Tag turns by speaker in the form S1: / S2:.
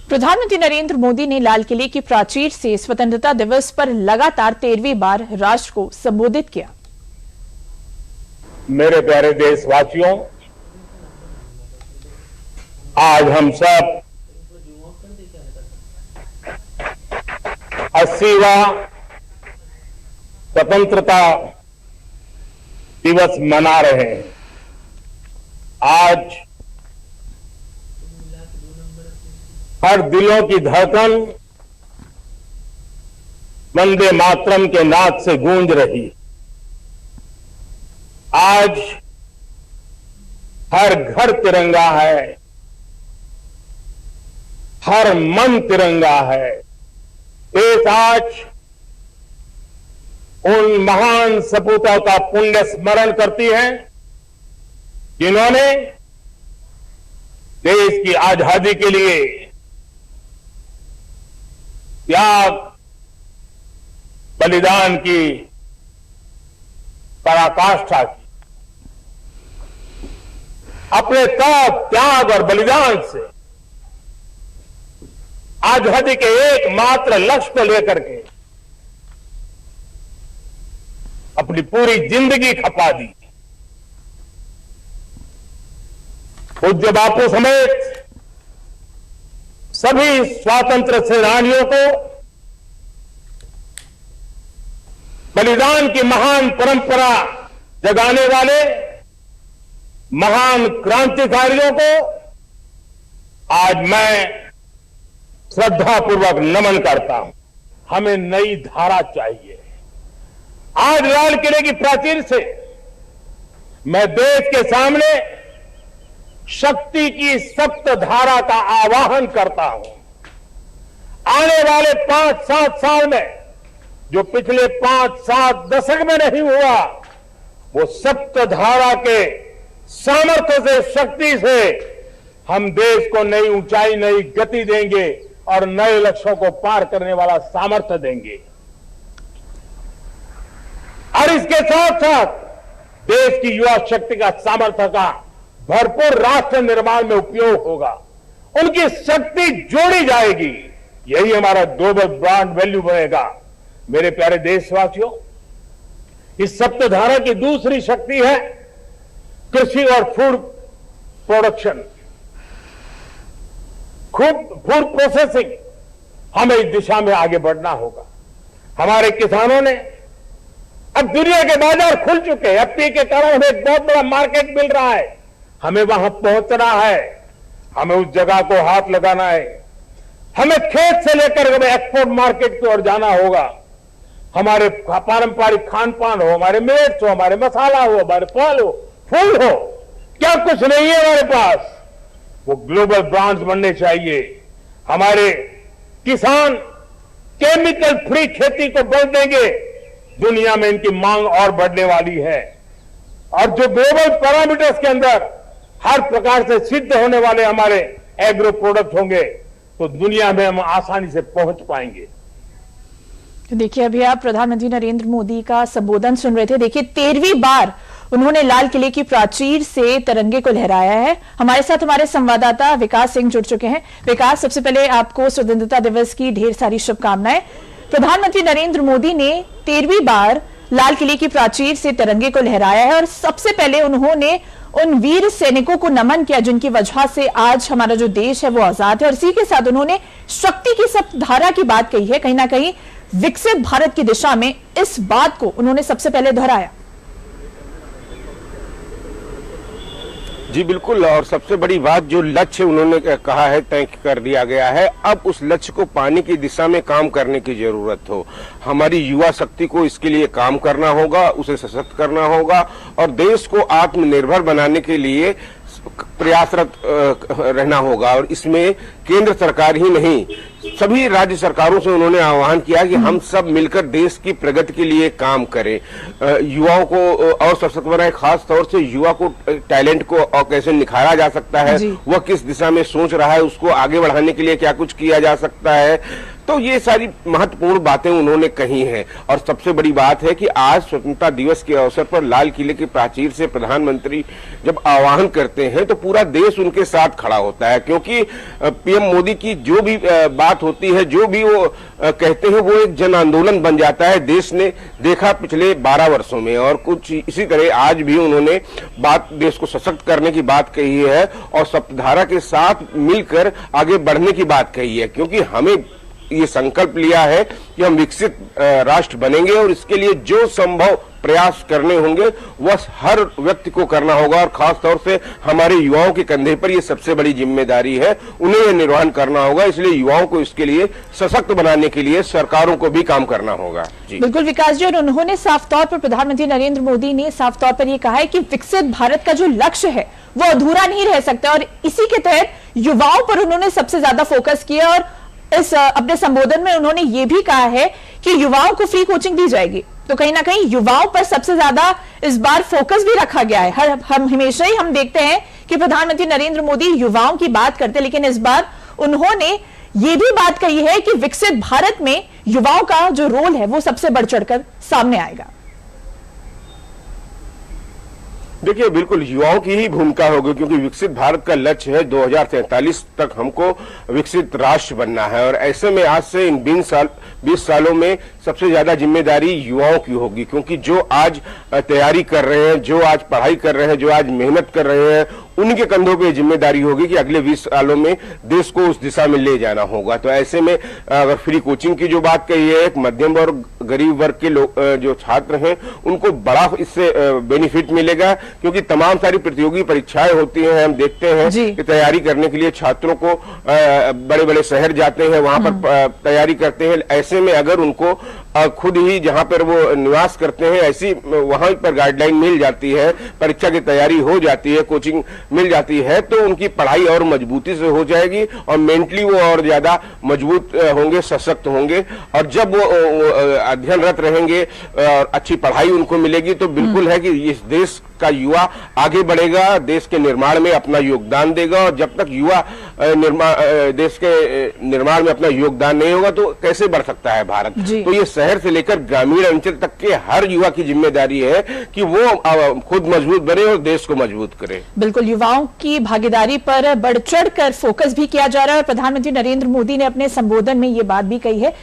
S1: प्रधानमंत्री नरेंद्र मोदी ने लाल किले की प्राचीर से स्वतंत्रता दिवस पर लगातार 13वीं बार राष्ट्र को संबोधित किया।
S2: मेरे प्यारे देशवासियों, आज हम सब 80वां स्वतंत्रता दिवस मना रहे हैं। आज हर दिलों की धड़कन वंदे मातरम के नाद से गूंज रही। आज हर घर तिरंगा है, हर मन तिरंगा है। देश आज उन महान सपूतों का पुण्य स्मरण करती है जिन्होंने देश की आजादी के लिए त्याग बलिदान की पराकाष्ठा की। अपने त्याग और बलिदान से आजादी के एकमात्र लक्ष्य को लेकर के अपनी पूरी जिंदगी खपा दी। पूज्य बापू समेत सभी स्वातंत्र सेनानियों को बलिदान की महान परंपरा जगाने वाले महान क्रांतिकारियों को आज मैं श्रद्धापूर्वक नमन करता हूं। हमें नई धारा चाहिए। आज लाल किले की प्राचीर से मैं देश के सामने शक्ति की सप्त धारा का आवाहन करता हूं। आने वाले 5-7 साल में जो पिछले 5-7 दशक में नहीं हुआ, वो सप्त धारा के सामर्थ्य से, शक्ति से हम देश को नई ऊंचाई, नई गति देंगे और नए लक्ष्यों को पार करने वाला सामर्थ्य देंगे। और इसके साथ साथ देश की युवा शक्ति का सामर्थ्य का भरपूर राष्ट्र निर्माण में उपयोग होगा। उनकी शक्ति जोड़ी जाएगी। यही हमारा ग्लोबल ब्रांड वैल्यू बनेगा। मेरे प्यारे देशवासियों, इस सप्तधारा की दूसरी शक्ति है कृषि और फूड प्रोडक्शन, फूड प्रोसेसिंग। हमें इस दिशा में आगे बढ़ना होगा। हमारे किसानों ने अब दुनिया के बाजार खुल चुके हैं। एफपीओ के कारण हमें एक बहुत बड़ा मार्केट मिल रहा है। हमें वहां पहुंचना है, हमें उस जगह को हाथ लगाना है। हमें खेत से लेकर हमें एक्सपोर्ट मार्केट की ओर जाना होगा। हमारे पारंपरिक खान पान हो, हमारे मिलेट्स हो, हमारे मसाला हो, हमारे फल हो, फूल हो, क्या कुछ नहीं है हमारे पास, वो ग्लोबल ब्रांड्स बनने चाहिए। हमारे किसान केमिकल फ्री खेती को बल देंगे। दुनिया में इनकी मांग और बढ़ने वाली है और जो ग्लोबल पैरामीटर्स के अंदर हर प्रकार से सिद्ध होने वाले हमारे एग्रो प्रोडक्ट होंगे तो दुनिया में हम आसानी से पहुंच पाएंगे।
S1: तो देखिए, अभी आप प्रधानमंत्री नरेंद्र मोदी का संबोधन सुन रहे थे। देखिए, 13वीं बार उन्होंने लाल किले की प्राचीर से तिरंगे को लहराया है। हमारे साथ हमारे संवाददाता विकास सिंह जुड़ चुके हैं। विकास, सबसे पहले आपको स्वतंत्रता दिवस की ढेर सारी शुभकामनाएं। प्रधानमंत्री नरेंद्र मोदी ने 13वीं बार लाल किले की प्राचीर से तिरंगे को लहराया है और सबसे पहले उन्होंने उन वीर सैनिकों को नमन किया जिनकी वजह से आज हमारा जो देश है वो आजाद है। और इसी के साथ उन्होंने शक्ति की सप्तधारा की बात कही है। कहीं ना कहीं विकसित भारत की दिशा में इस बात को उन्होंने सबसे पहले दोहराया।
S3: जी बिल्कुल, और सबसे बड़ी बात जो लक्ष्य उन्होंने कहा है, तय कर दिया गया है। अब उस लक्ष्य को पाने की दिशा में काम करने की जरूरत हो। हमारी युवा शक्ति को इसके लिए काम करना होगा, उसे सशक्त करना होगा और देश को आत्मनिर्भर बनाने के लिए प्रयासरत रहना होगा। और इसमें केंद्र सरकार ही नहीं, सभी राज्य सरकारों से उन्होंने आह्वान किया कि हम सब मिलकर देश की प्रगति के लिए काम करें, युवाओं को और सशक्त बनाए। खास तौर से युवा को टैलेंट को और कैसे निखारा जा सकता है, वह किस दिशा में सोच रहा है, उसको आगे बढ़ाने के लिए क्या कुछ किया जा सकता है। तो ये सारी महत्वपूर्ण बातें उन्होंने कही हैं। और सबसे बड़ी बात है कि आज स्वतंत्रता दिवस के अवसर पर लाल किले की प्राचीर से प्रधानमंत्री जब आह्वान करते हैं तो पूरा देश उनके साथ खड़ा होता है, क्योंकि पीएम पीएम मोदी की जो भी बात होती है, जो भी वो कहते हैं, वो एक जन आंदोलन बन जाता है। देश ने देखा पिछले 12 वर्षों में, और कुछ इसी तरह आज भी उन्होंने बात देश को सशक्त करने की बात कही है और सप्तधारा के साथ मिलकर आगे बढ़ने की बात कही है, क्योंकि हमें ये संकल्प लिया है कि हम विकसित राष्ट्र बनेंगे और इसके लिए जो संभव प्रयास करने होंगे वह हर व्यक्ति को करना होगा, और खास तौर से हमारे युवाओं के कंधे पर ये सबसे बड़ी जिम्मेदारी है, उन्हें यह निर्वहन करना होगा। इसलिए युवाओं को इसके लिए सशक्त बनाने के लिए सरकारों को भी काम करना होगा। जी
S1: बिल्कुल विकास जी, और उन्होंने साफ तौर पर, प्रधानमंत्री नरेंद्र मोदी ने साफ तौर पर यह कहा है कि विकसित भारत का जो लक्ष्य है वो अधूरा नहीं रह सकता, और इसी के तहत युवाओं पर उन्होंने सबसे ज्यादा फोकस किया। और इस अपने संबोधन में उन्होंने ये भी कहा है कि युवाओं को फ्री कोचिंग दी जाएगी, तो कहीं ना कहीं युवाओं पर सबसे ज्यादा इस बार फोकस भी रखा गया है। हम हमेशा ही हम देखते हैं कि प्रधानमंत्री नरेंद्र मोदी युवाओं की बात करते हैं, लेकिन इस बार उन्होंने ये भी बात कही है कि विकसित भारत में युवाओं का जो रोल है वो सबसे बढ़ चढ़कर सामने आएगा।
S3: देखिए, बिल्कुल युवाओं की ही भूमिका होगी, क्योंकि विकसित भारत का लक्ष्य है 2043 तक हमको विकसित राष्ट्र बनना है, और ऐसे में आज से इन 20 सालों में सबसे ज्यादा जिम्मेदारी युवाओं की होगी, क्योंकि जो आज तैयारी कर रहे हैं, जो आज पढ़ाई कर रहे हैं, जो आज मेहनत कर रहे हैं, उनके कंधों पे जिम्मेदारी होगी कि अगले 20 सालों में देश को उस दिशा में ले जाना होगा। तो ऐसे में अगर फ्री कोचिंग की जो बात कही है, एक मध्यम और गरीब वर्ग के लोग जो छात्र हैं उनको बड़ा इससे बेनिफिट मिलेगा, क्योंकि तमाम सारी प्रतियोगी परीक्षाएं होती हैं। हम देखते हैं कि तैयारी करने के लिए छात्रों को बड़े बड़े शहर जाते हैं, वहां पर तैयारी करते हैं। ऐसे में अगर उनको खुद ही जहां पर वो निवास करते हैं ऐसी वहां पर गाइडलाइन मिल जाती है, परीक्षा की तैयारी हो जाती है, कोचिंग मिल जाती है, तो उनकी पढ़ाई और मजबूती से हो जाएगी और मेंटली वो और ज्यादा मजबूत होंगे, सशक्त होंगे। और जब वो अध्ययनरत रहेंगे और अच्छी पढ़ाई उनको मिलेगी, तो बिल्कुल है कि इस देश का युवा आगे बढ़ेगा, देश के निर्माण में अपना योगदान देगा। और जब तक युवा देश के निर्माण में अपना योगदान नहीं होगा तो कैसे बढ़ सकता है भारत। तो ये शहर से लेकर ग्रामीण अंचल तक के हर युवा की जिम्मेदारी है कि वो खुद मजबूत बने और देश को मजबूत करे।
S1: बिल्कुल, युवाओं की भागीदारी पर बढ़ चढ़ कर फोकस भी किया जा रहा है, और प्रधानमंत्री नरेंद्र मोदी ने अपने संबोधन में ये बात भी कही है।